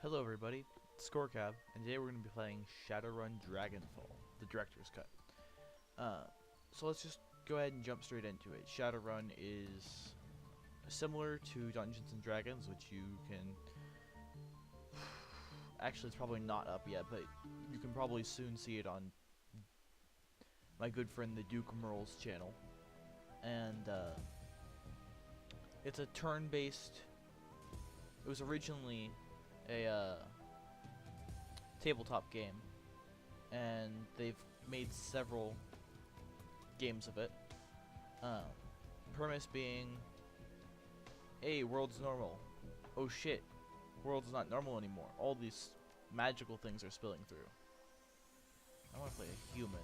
Hello everybody, it's Skorkab, and today we're going to be playing Shadowrun Dragonfall, the director's cut. So let's just go ahead and jump straight into it. Shadowrun is similar to Dungeons and Dragons, which you can... Actually, it's probably not up yet, but you can probably soon see it on my good friend the Duke Merle's channel. And it's a turn-based... It was originally a tabletop game, and they've made several games of it. Premise being, hey, world's normal. Oh shit, world's not normal anymore. All these magical things are spilling through. I want to play a human.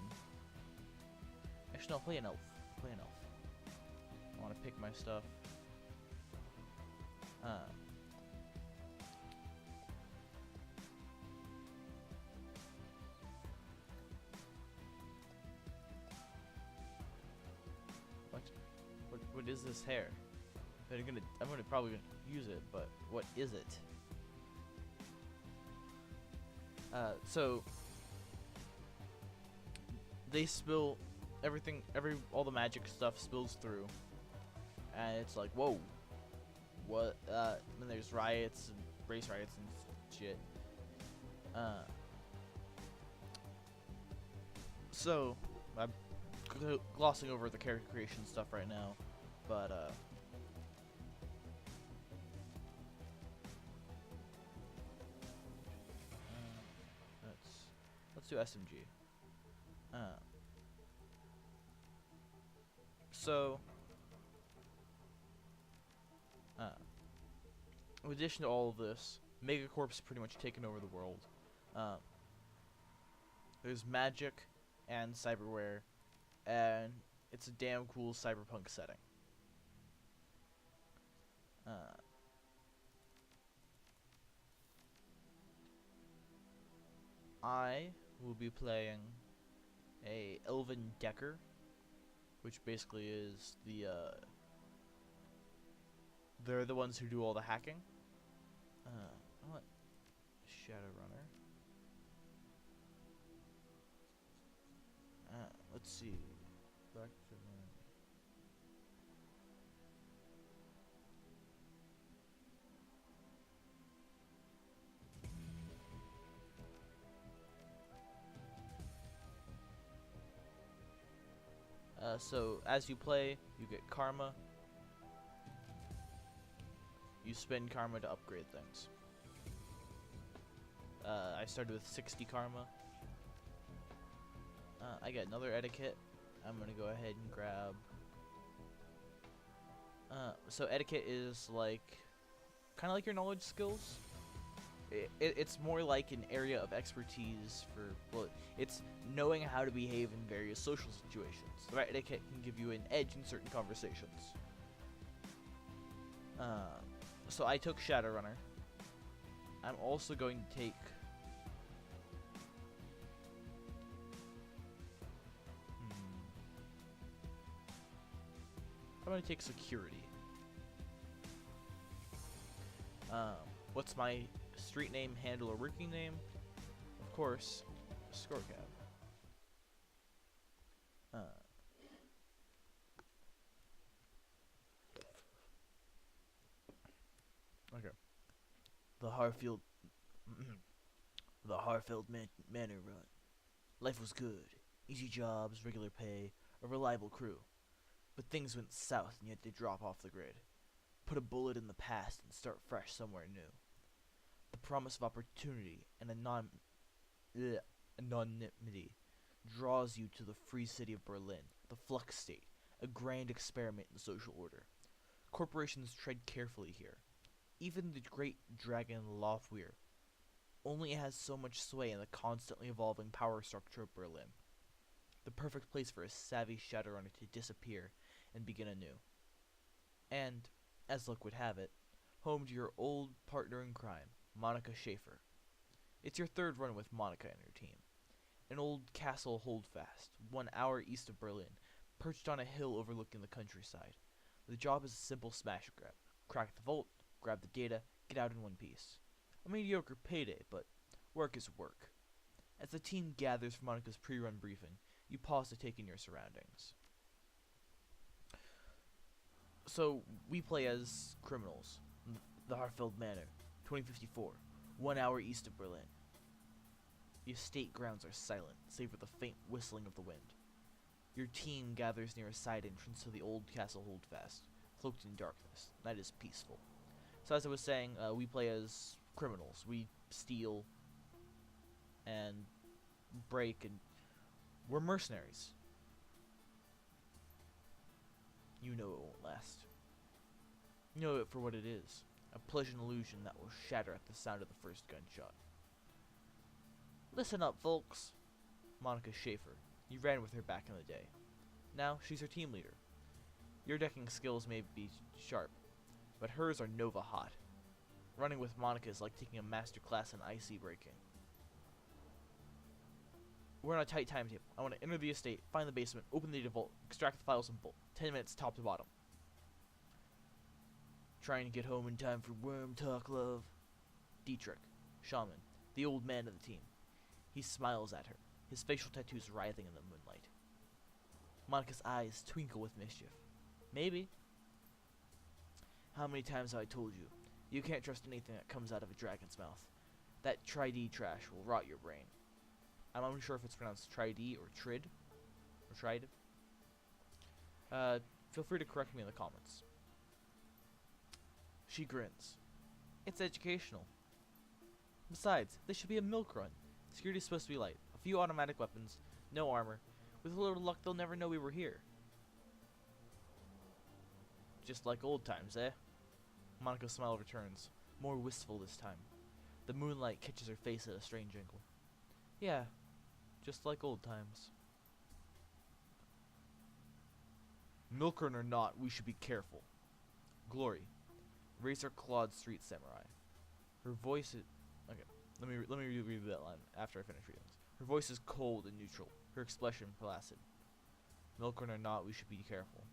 Actually, no, play an elf. Play an elf. I want to pick my stuff. What is this hair? I'm gonna probably use it, but what is it? So they spill all the magic stuff spills through, and it's like, whoa, what? Then there's riots and race riots and shit. So I'm glossing over the character creation stuff right now, but let's do SMG. In addition to all of this, Megacorp's pretty much taken over the world. There's magic and cyberware, and it's a damn cool cyberpunk setting. I will be playing a Elven Decker, which basically is they're the ones who do all the hacking. I want Shadowrunner. Let's see. Back to so as you play, you get karma. You spend karma to upgrade things. I started with 60 karma. I got another etiquette. I'm gonna go ahead and grab. So etiquette is like, kind of like your knowledge skills. It's more like an area of expertise for, well, it's knowing how to behave in various social situations. The right etiquette can give you an edge in certain conversations. So I took Shadowrunner. I'm also going to take... I'm going to take security. What's my street name, handle, or working name? Of course, Skorkab. Okay. The Harfield, the Harfeld Manor run. Life was good, easy jobs, regular pay, a reliable crew. But things went south, and you had to drop off the grid. Put a bullet in the past and start fresh somewhere new. The promise of opportunity and anonymity draws you to the free city of Berlin, the Flux State, a grand experiment in social order. Corporations tread carefully here. Even the great dragon Lofweir only has so much sway in the constantly evolving power structure of Berlin. The perfect place for a savvy Shadowrunner to disappear and begin anew. And, as luck would have it, home to your old partner in crime, Monica Schaefer. It's your third run with Monica and her team. An old castle holdfast, 1 hour east of Berlin, perched on a hill overlooking the countryside. The job is a simple smash grab. Crack the vault, grab the data, get out in one piece. A mediocre payday, but work is work. As the team gathers for Monica's pre-run briefing, you pause to take in your surroundings. So, we play as criminals. The Harfeld Manor, 2054, 1 hour east of Berlin. The estate grounds are silent, save for the faint whistling of the wind. Your team gathers near a side entrance to the old castle holdfast, cloaked in darkness. Night is peaceful. So as I was saying, we play as criminals. We steal and break, and we're mercenaries. You know it won't last. You know it for what it is. A pleasant illusion that will shatter at the sound of the first gunshot. Listen up, folks. Monica Schaefer. You ran with her back in the day. Now, she's her team leader. Your decking skills may be sharp, but hers are Nova hot. Running with Monica is like taking a master class in IC breaking. We're on a tight timetable. I want to enter the estate, find the basement, open the data vault, extract the files, and bolt. 10 minutes top to bottom. Trying to get home in time for worm talk, love. Dietrich, shaman, the old man of the team. He smiles at her, his facial tattoos writhing in the moonlight. Monica's eyes twinkle with mischief. Maybe. How many times have I told you? You can't trust anything that comes out of a dragon's mouth. That Tri-D trash will rot your brain. I'm unsure if it's pronounced Tri-D or Trid. Or Tride. Feel free to correct me in the comments. She grins. It's educational. Besides, this should be a milk run. Security's supposed to be light. A few automatic weapons. No armor. With a little luck, they'll never know we were here. Just like old times, eh? Monica's smile returns, more wistful this time. The moonlight catches her face at a strange angle. Yeah, just like old times. Milkrun or not, we should be careful. Glory, razor-clawed street samurai. Her voice is... Okay, let me read that line after I finish reading this. Her voice is cold and neutral, her expression placid. Milkrun or not, we should be careful.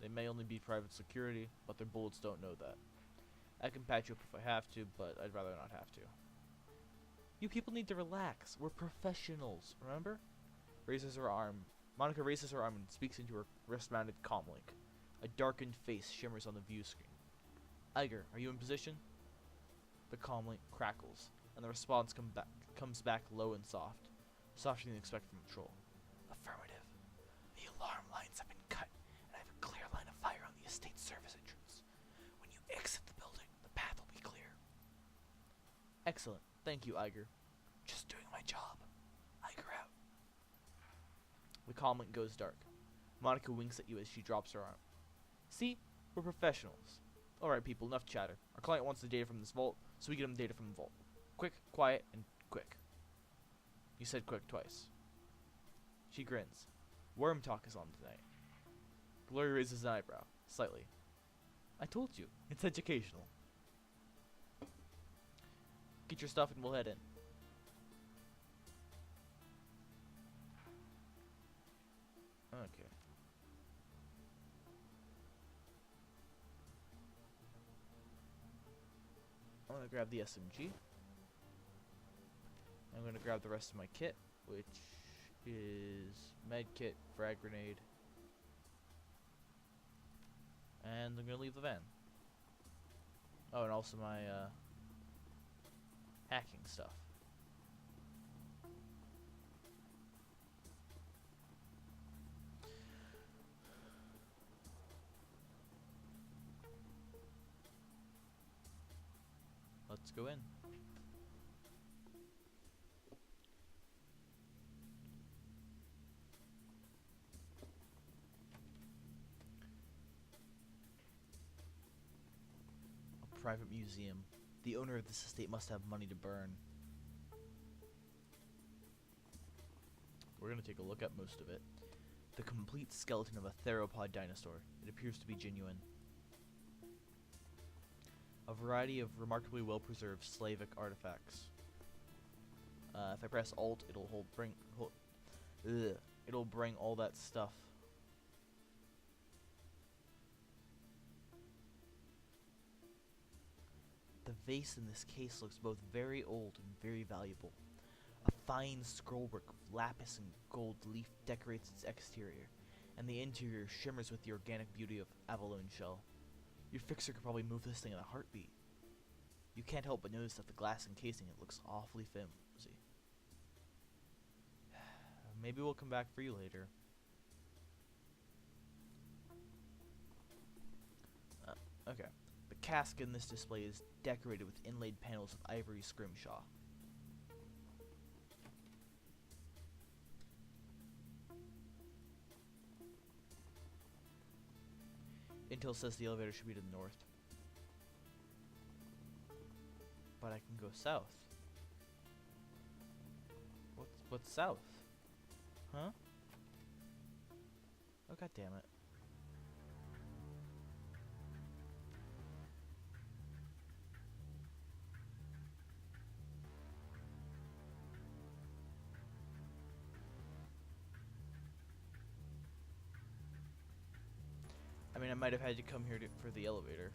They may only be private security, but their bullets don't know that. I can patch you up if I have to, but I'd rather not have to. You people need to relax. We're professionals, remember? Raises her arm. Monica raises her arm and speaks into her wrist-mounted comlink. A darkened face shimmers on the view screen. Iger, are you in position? The comlink crackles, and the response comes back low and soft. Softer than expected from the troll. Affirmative. The alarm lines have been cut, and I have a clear line of fire on the estate service entrance. When you exit the building, the path will be clear. Excellent. Thank you, Iger. Just doing my job. Iger out. The comlink goes dark. Monica winks at you as she drops her arm. See? We're professionals. Alright, people, enough chatter. Our client wants the data from this vault, so we get him the data from the vault. Quick, quiet, and quick. You said quick twice. She grins. Worm talk is on tonight. Glory raises an eyebrow, slightly. I told you, it's educational. Get your stuff and we'll head in. Okay. I'm gonna grab the SMG. I'm gonna grab the rest of my kit, which is med kit, frag grenade, and I'm gonna leave the van. Oh, and also my hacking stuff. Let's go in. A private museum. The owner of this estate must have money to burn. We're gonna take a look at most of it. The complete skeleton of a theropod dinosaur. It appears to be genuine. A variety of remarkably well-preserved Slavic artifacts. If I press Alt, it'll bring all that stuff. The vase in this case looks both very old and very valuable. A fine scrollwork of lapis and gold leaf decorates its exterior, and the interior shimmers with the organic beauty of abalone shell. Your fixer could probably move this thing in a heartbeat. You can't help but notice that the glass encasing it looks awfully flimsy. Maybe we'll come back for you later. Okay. The cask in this display is decorated with inlaid panels of ivory scrimshaw. Intel says the elevator should be to the north. But I can go south. What's south? Huh? Oh, god damn it. I mean, I might have had to come here for the elevator.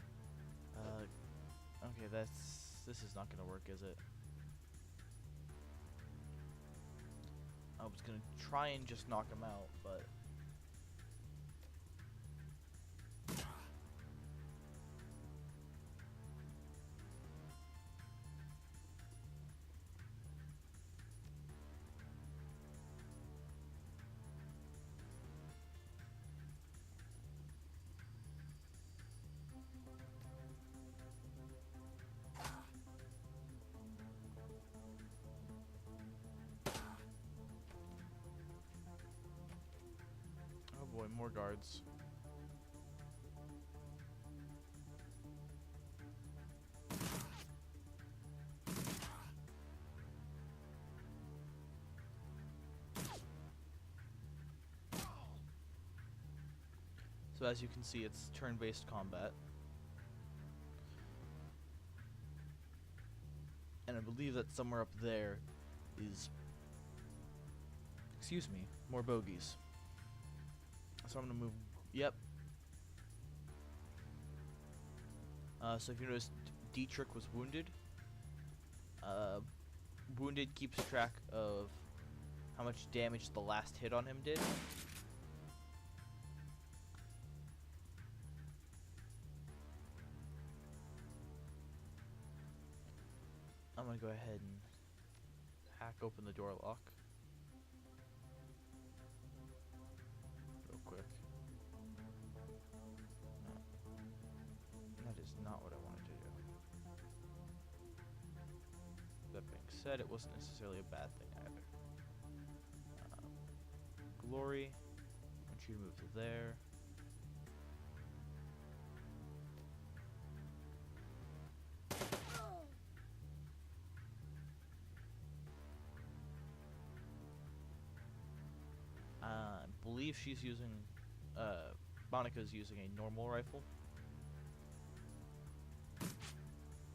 Okay, this is not gonna work, is it? I was gonna try and just knock him out, but... oh boy, more guards. So as you can see, it's turn-based combat. And I believe that somewhere up there is... excuse me, more bogeys. So I'm gonna move... Yep. So if you notice, Dietrich was wounded. Wounded keeps track of how much damage the last hit on him did. I'm gonna go ahead and hack open the door lock real quick. No. That is not what I wanted to do. That being said, it wasn't necessarily a bad thing either. Glory, I want you to move to there. I believe she's using, Monica's using a normal rifle.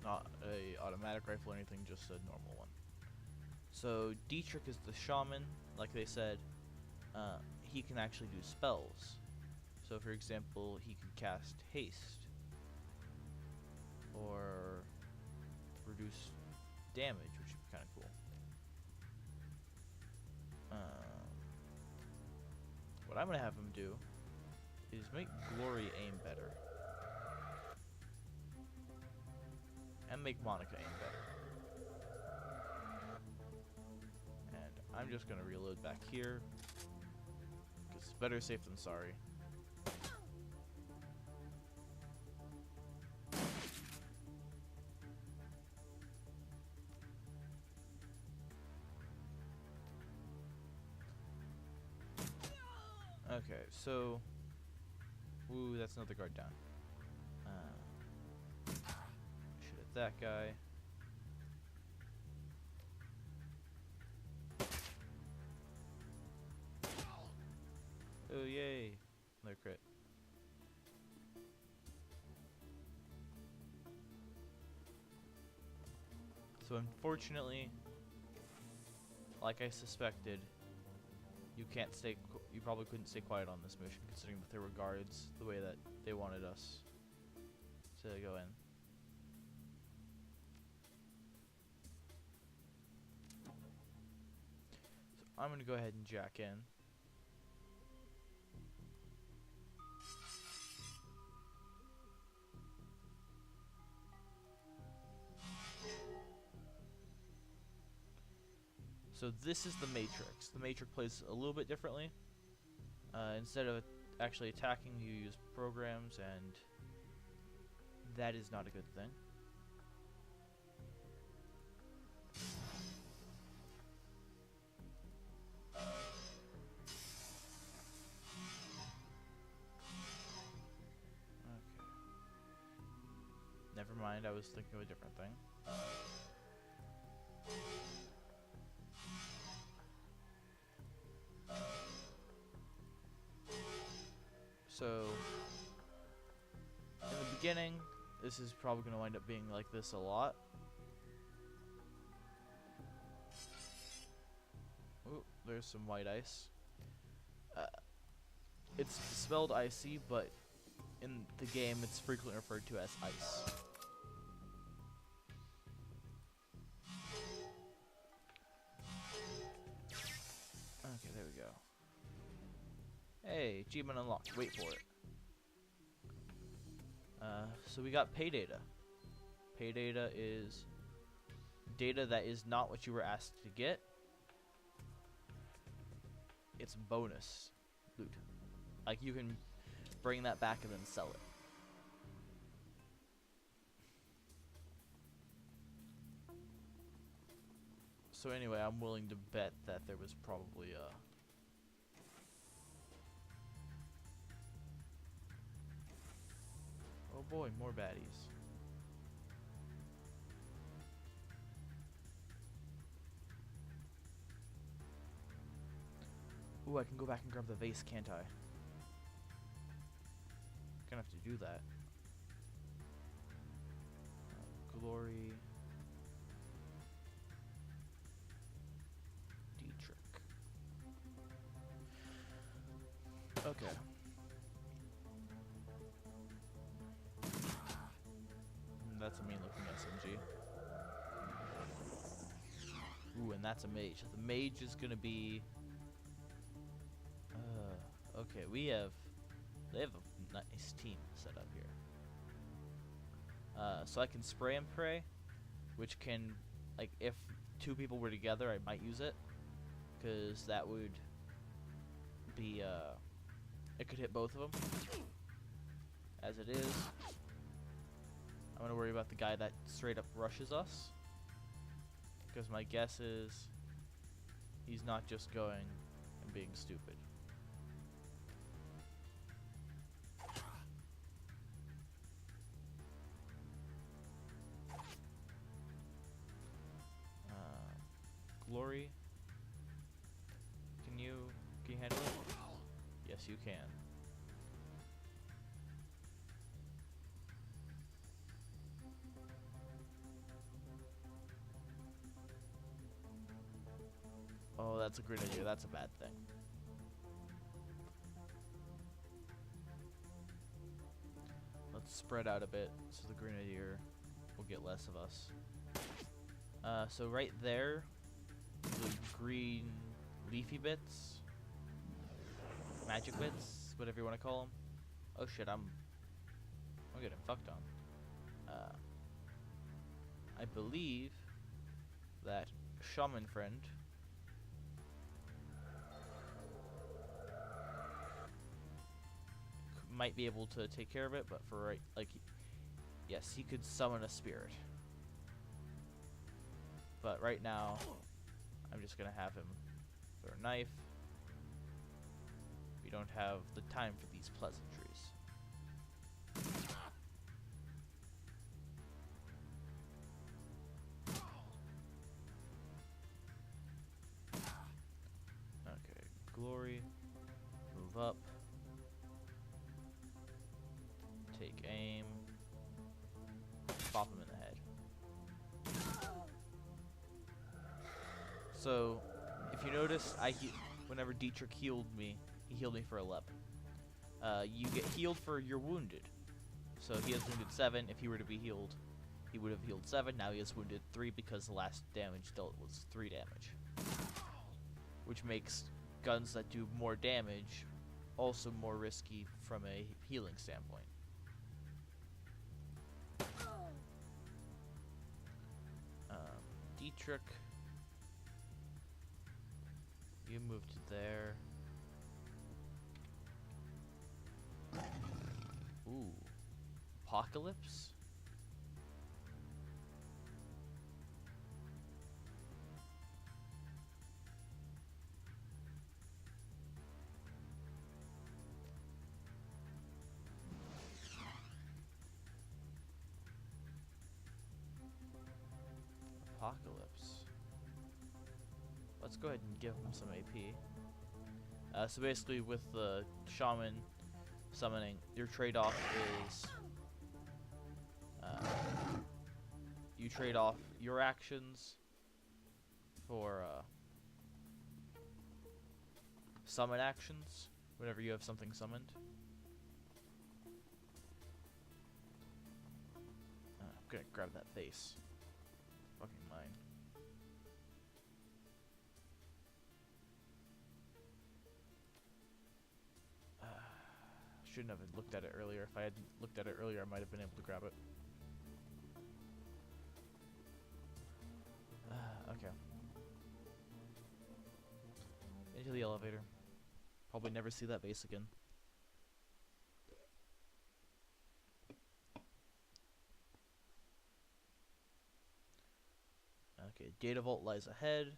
Not a automatic rifle or anything, just a normal one. So Dietrich is the shaman, like they said. He can actually do spells. So for example, he can cast haste. Or reduce damage, which would be kind of cool. What I'm going to have him do is make Glory aim better. And make Monica aim better. And I'm just going to reload back here. Because it's better safe than sorry. Okay, so... Ooh, that's another guard down. Shoot at that guy. Oh, yay. Another crit. So unfortunately, like I suspected, you probably couldn't stay quiet on this mission, considering that there were guards the way that they wanted us to go in. I'm gonna go ahead and jack in. So this is the Matrix. The Matrix plays a little bit differently. Instead of actually attacking, you use programs, and that is not a good thing. Okay. Never mind, I was thinking of a different thing. So, in the beginning, this is probably going to wind up being like this a lot. Ooh, there's some white ice. It's spelled icy, but in the game it's frequently referred to as ice. Okay, there we go. Hey, achievement unlocked. Wait for it. So we got pay data. Pay data is data that is not what you were asked to get. It's bonus loot. Like, you can bring that back and then sell it. So anyway, I'm willing to bet that there was probably a... Oh boy, more baddies. Ooh, I can go back and grab the vase, can't I? Gonna have to do that. Glory. Dietrich. Okay. That's a mean looking SMG. Ooh, and that's a mage. The mage is gonna be... okay, they have a nice team set up here. So I can spray and pray, which can, like, if two people were together, I might use it, because that would be, it could hit both of them. As it is, I'm gonna worry about the guy that straight up rushes us, because my guess is he's not just going and being stupid. Glory, can you handle it? Yes, you can. Oh, that's a great idea. That's a bad thing. Let's spread out a bit so the grenadier will get less of us. So right there, the green leafy bits, magic bits, whatever you want to call them. Oh shit, I'm getting fucked on. I believe that shaman friend might be able to take care of it, but for right, like, yes, he could summon a spirit. But right now, I'm just gonna have him throw a knife. We don't have the time for these pleasantries. Okay, glory. Move up. Take aim. Pop him in the head. So, if you notice, whenever Dietrich healed me, he healed me for 11. You get healed for you're wounded. So he has wounded 7. If he were to be healed, he would have healed 7. Now he has wounded 3 because the last damage dealt was 3 damage. which makes guns that do more damage also more risky from a healing standpoint. Dietrich, you move to there. Ooh, Apocalypse? Apocalypse. Let's go ahead and give him some AP. So basically with the Shaman summoning, your trade-off is you trade off your actions for summon actions whenever you have something summoned. I'm gonna grab that face. Fucking mine. Shouldn't have looked at it earlier. If I had looked at it earlier, I might have been able to grab it. Okay. Into the elevator. Probably never see that base again. Okay, Data Vault lies ahead.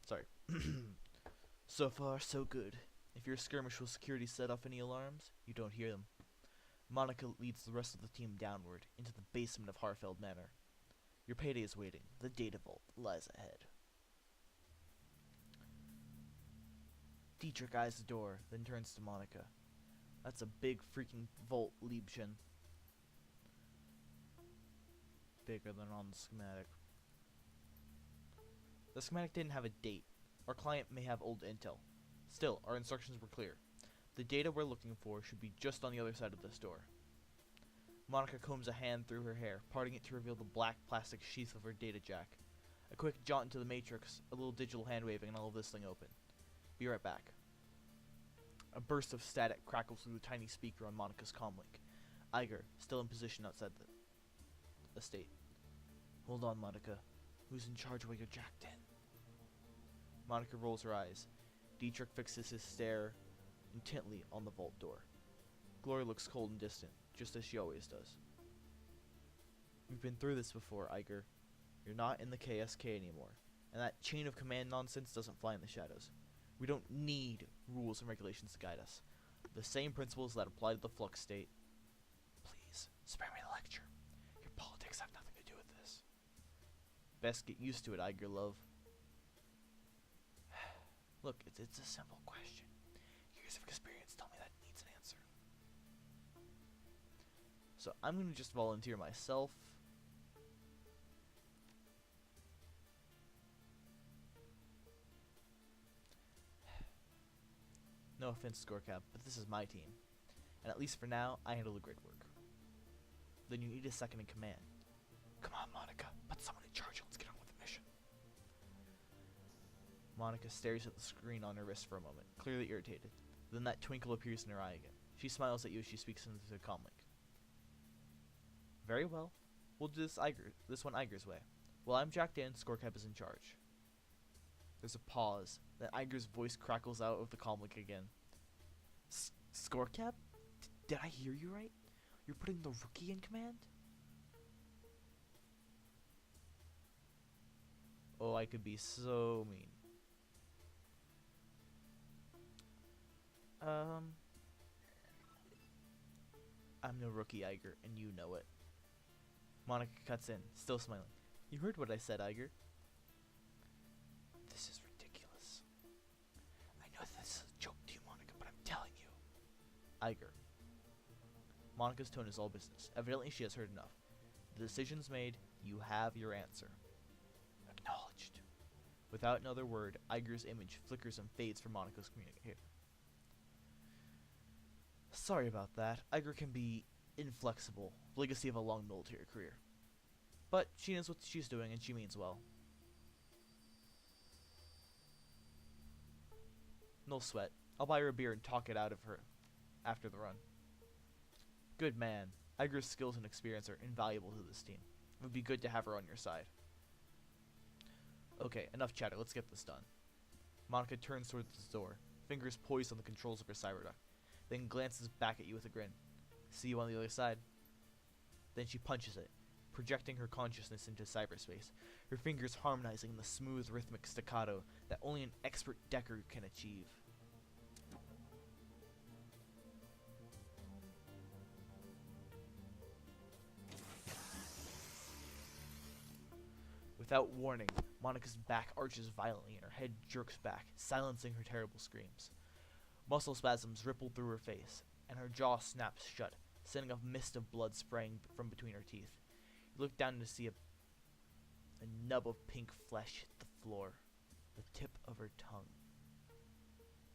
Sorry. So far, so good. If your skirmish will security set off any alarms, you don't hear them. Monica leads the rest of the team downward, into the basement of Harfeld Manor. Your payday is waiting. The Data Vault lies ahead. Dietrich eyes the door, then turns to Monica. That's a big freaking vault, Liebchen. Bigger than on the schematic. The schematic didn't have a date. Our client may have old intel. Still, our instructions were clear. The data we're looking for should be just on the other side of this door. Monica combs a hand through her hair, parting it to reveal the black plastic sheath of her data jack. A quick jaunt into the matrix, a little digital hand waving, and all of this thing open. Be right back. A burst of static crackles through the tiny speaker on Monica's comlink. Iger, still in position outside the estate. Hold on, Monica. Who's in charge while you're jacked in? Monica rolls her eyes. Dietrich fixes his stare intently on the vault door. Glory looks cold and distant, just as she always does. We've been through this before, Iger. You're not in the KSK anymore, and that chain of command nonsense doesn't fly in the shadows. We don't need rules and regulations to guide us. The same principles that apply to the Flux State. Please, spare me the lecture. Your politics have nothing to do with this. Best get used to it, Iger love. Look, it's a simple question. Years of experience tell me that needs an answer. So I'm going to just volunteer myself. No offense, Skorkab, but this is my team. And at least for now, I handle the grid work. Then you need a second in command. Come on, Monica. Put someone in charge and let's get on with the mission. Monica stares at the screen on her wrist for a moment, clearly irritated. Then that twinkle appears in her eye again. She smiles at you as she speaks into the comlink. Very well. We'll do this one Iger's way. While I'm jacked in, Skorkab is in charge. There's a pause. Then Iger's voice crackles out of the comlink again. Skorkab? Did I hear you right? You're putting the rookie in command? Oh, I could be so mean. I'm no rookie, Iger, and you know it. Monica cuts in, still smiling. You heard what I said, Iger. This is ridiculous. I know this is a joke to you, Monica, but I'm telling you. Iger. Monica's tone is all business. Evidently she has heard enough. The decision's made. You have your answer. Acknowledged. Without another word, Iger's image flickers and fades from Monica's communicator. Sorry about that. Iger can be inflexible, legacy of a long military career. But she knows what she's doing and she means well. No sweat. I'll buy her a beer and talk it out of her after the run. Good man. Iger's skills and experience are invaluable to this team. It would be good to have her on your side. Okay, enough chatter. Let's get this done. Monica turns towards the door, fingers poised on the controls of her cyberduck, then glances back at you with a grin. See you on the other side. Then she punches it, projecting her consciousness into cyberspace, her fingers harmonizing in the smooth, rhythmic staccato that only an expert decker can achieve. Without warning, Monica's back arches violently and her head jerks back, silencing her terrible screams. Muscle spasms ripple through her face, and her jaw snaps shut, sending a mist of blood spraying from between her teeth. You look down to see a nub of pink flesh hit the floor, the tip of her tongue.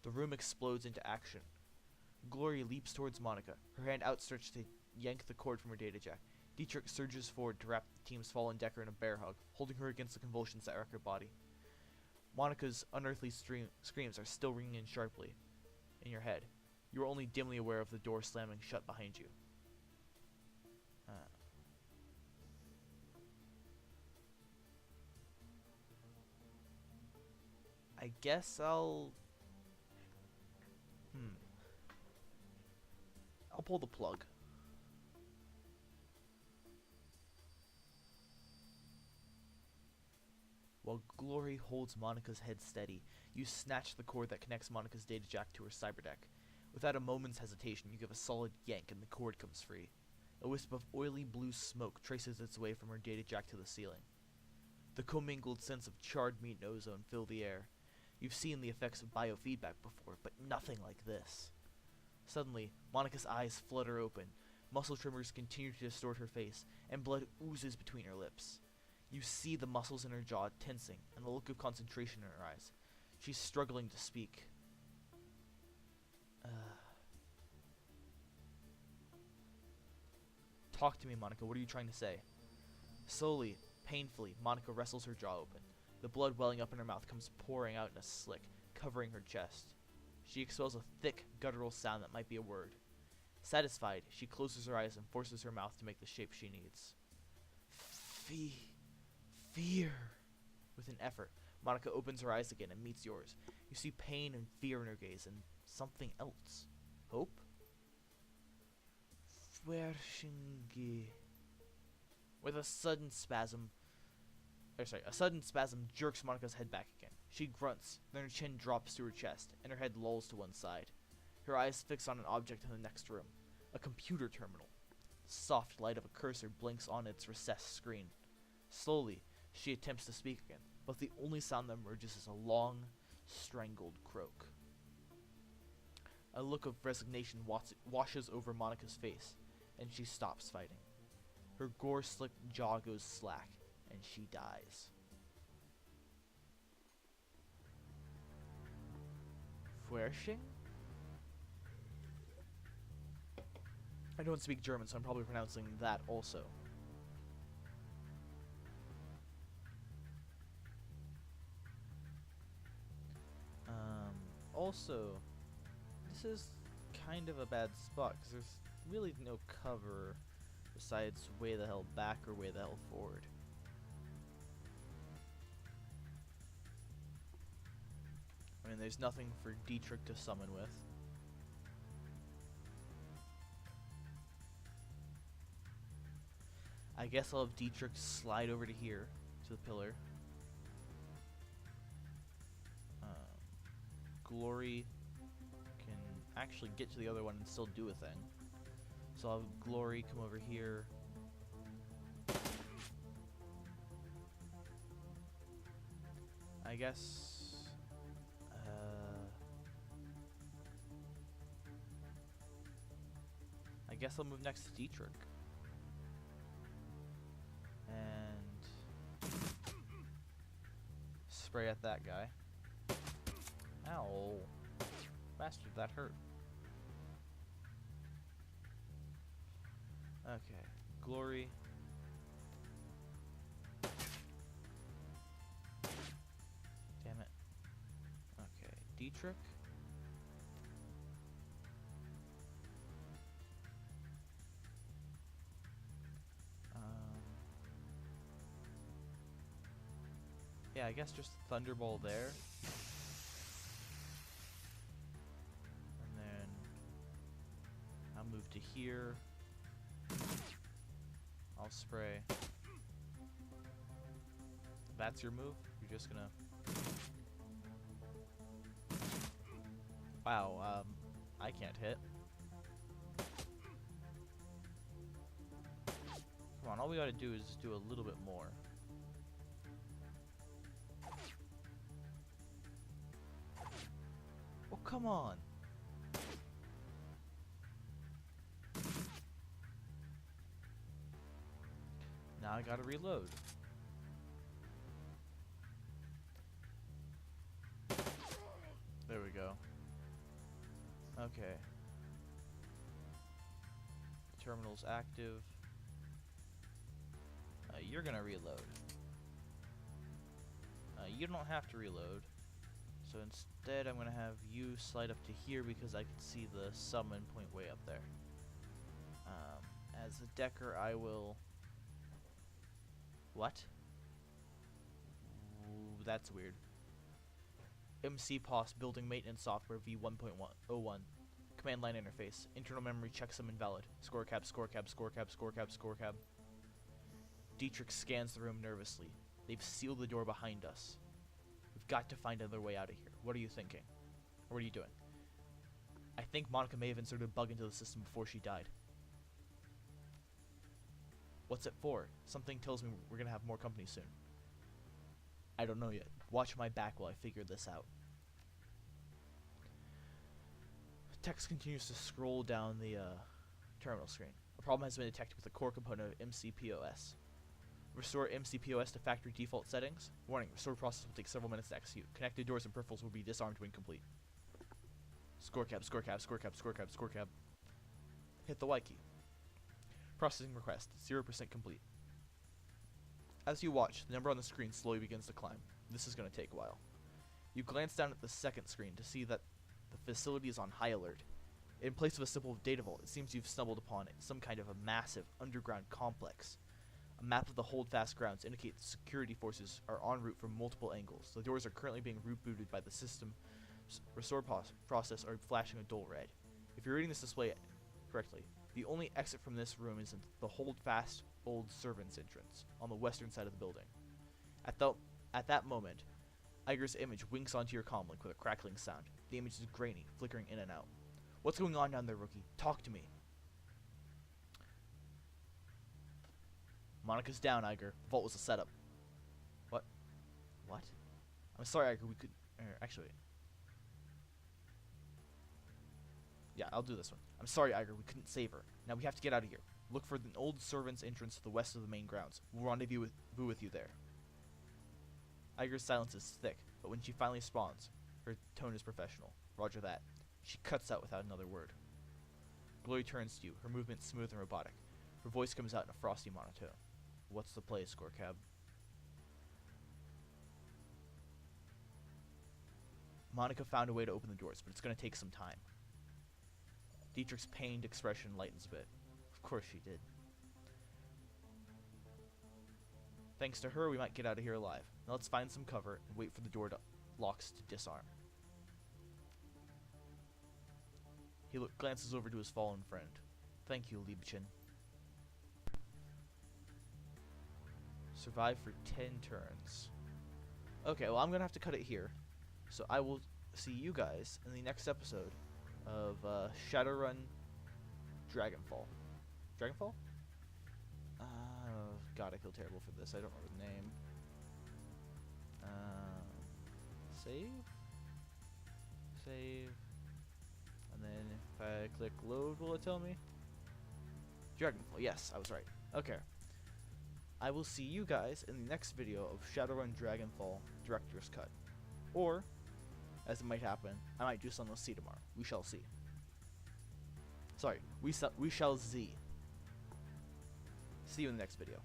The room explodes into action. Glory leaps towards Monica, her hand outstretched to yank the cord from her data jack. Dietrich surges forward to wrap the team's fallen decker in a bear hug, holding her against the convulsions that wreck her body. Monica's unearthly screams are still ringing in sharply in your head. You are only dimly aware of the door slamming shut behind you. I guess I'll pull the plug. While Glory holds Monica's head steady, you snatch the cord that connects Monica's data jack to her cyberdeck. Without a moment's hesitation, you give a solid yank and the cord comes free. A wisp of oily blue smoke traces its way from her data jack to the ceiling. The commingled sense of charred meat and ozone fill the air. You've seen the effects of biofeedback before, but nothing like this. Suddenly, Monica's eyes flutter open, muscle tremors continue to distort her face, and blood oozes between her lips. You see the muscles in her jaw tensing, and the look of concentration in her eyes. She's struggling to speak. Talk to me, Monica. What are you trying to say? Slowly, painfully, Monica wrestles her jaw open. The blood welling up in her mouth comes pouring out in a slick, covering her chest. She expels a thick, guttural sound that might be a word. Satisfied, she closes her eyes and forces her mouth to make the shape she needs. Fear. With an effort, Monica opens her eyes again and meets yours. You see pain and fear in her gaze and something else. Hope? Fuershingi. With a sudden spasm jerks Monica's head back again. She grunts, then her chin drops to her chest, and her head lolls to one side. Her eyes fix on an object in the next room. A computer terminal. The soft light of a cursor blinks on its recessed screen. Slowly, she attempts to speak again, but the only sound that emerges is a long, strangled croak. A look of resignation washes over Monica's face, and she stops fighting. Her gore-slicked jaw goes slack, and she dies. Fuersching? I don't speak German, so I'm probably pronouncing that also. Also, this is kind of a bad spot, because there's really no cover besides way the hell back or way the hell forward. I mean, there's nothing for Dietrich to summon with. I guess I'll have Dietrich slide over to here, to the pillar. Glory can actually get to the other one and still do a thing. So I'll have Glory come over here. I guess I'll move next to Dietrich. And spray at that guy. Ow. Bastard, that hurt. Okay. Glory. Damn it. Okay. Dietrich. Yeah, I guess just Thunderball there. And then I'll move to here. I'll spray. That's your move? You're just gonna... Wow, I can't hit. Come on, all we gotta do is do a little bit more. Oh, come on! Now I gotta reload. There we go. Okay. Terminal's active. You're gonna reload. You don't have to reload. So instead I'm gonna have you slide up to here because I can see the summon point way up there. As a decker I will... What? Ooh, that's weird. MC POS Building Maintenance Software V1.101. Command line interface. Internal memory checksum invalid. Skorkab, Skorkab, Skorkab, Skorkab, Skorkab. Dietrich scans the room nervously. They've sealed the door behind us. We've got to find another way out of here. What are you thinking? Or what are you doing? I think Monica may have inserted a bug into the system before she died. What's it for? Something tells me we're gonna have more company soon. I don't know yet. Watch my back while I figure this out. Text continues to scroll down the terminal screen. A problem has been detected with the core component of MCPOS. Restore MCPOS to factory default settings. Warning, restore process will take several minutes to execute. Connected doors and peripherals will be disarmed when complete. Skorkab, Skorkab, Skorkab, Skorkab, Skorkab. Hit the Y key. Processing request, 0% complete. As you watch, the number on the screen slowly begins to climb. This is going to take a while. You glance down at the second screen to see that the facility is on high alert. In place of a simple data vault, it seems you've stumbled upon some kind of a massive underground complex. A map of the holdfast grounds indicates security forces are en route from multiple angles. The doors are currently being rebooted by the system restore process are flashing a dull red. If you're reading this display correctly, the only exit from this room is in the holdfast old servants entrance on the western side of the building. At that moment, Iger's image winks onto your comlink with a crackling sound. The image is grainy, flickering in and out. What's going on down there, rookie? Talk to me. Monica's down, Iger. The vault was a setup. What? What? I'm sorry, Iger. We could... actually... Yeah, I'll do this one. I'm sorry, Iger. We couldn't save her. Now we have to get out of here. Look for an old servant's entrance to the west of the main grounds. We'll rendezvous with you there. Iger's silence is thick, but when she finally spawns, her tone is professional. Roger that. She cuts out without another word. Glory turns to you, her movement smooth and robotic. Her voice comes out in a frosty monotone. What's the play, Skorkab? Monica found a way to open the doors, but it's going to take some time. Dietrich's pained expression lightens a bit. Of course she did. Thanks to her, we might get out of here alive. Now let's find some cover and wait for the door locks to disarm. He glances over to his fallen friend. Thank you, Liebchen. Survive for 10 turns. Okay, well, I'm going to have to cut it here. So I will see you guys in the next episode of Shadowrun Dragonfall. Dragonfall? God, I feel terrible for this. I don't remember the name. Save? Save. And then if I click load, will it tell me? Dragonfall. Yes, I was right. Okay. I will see you guys in the next video of Shadowrun Dragonfall Director's Cut. Or, as it might happen, I might do Sunless Sea tomorrow. We shall see. Sorry, we shall see. See you in the next video.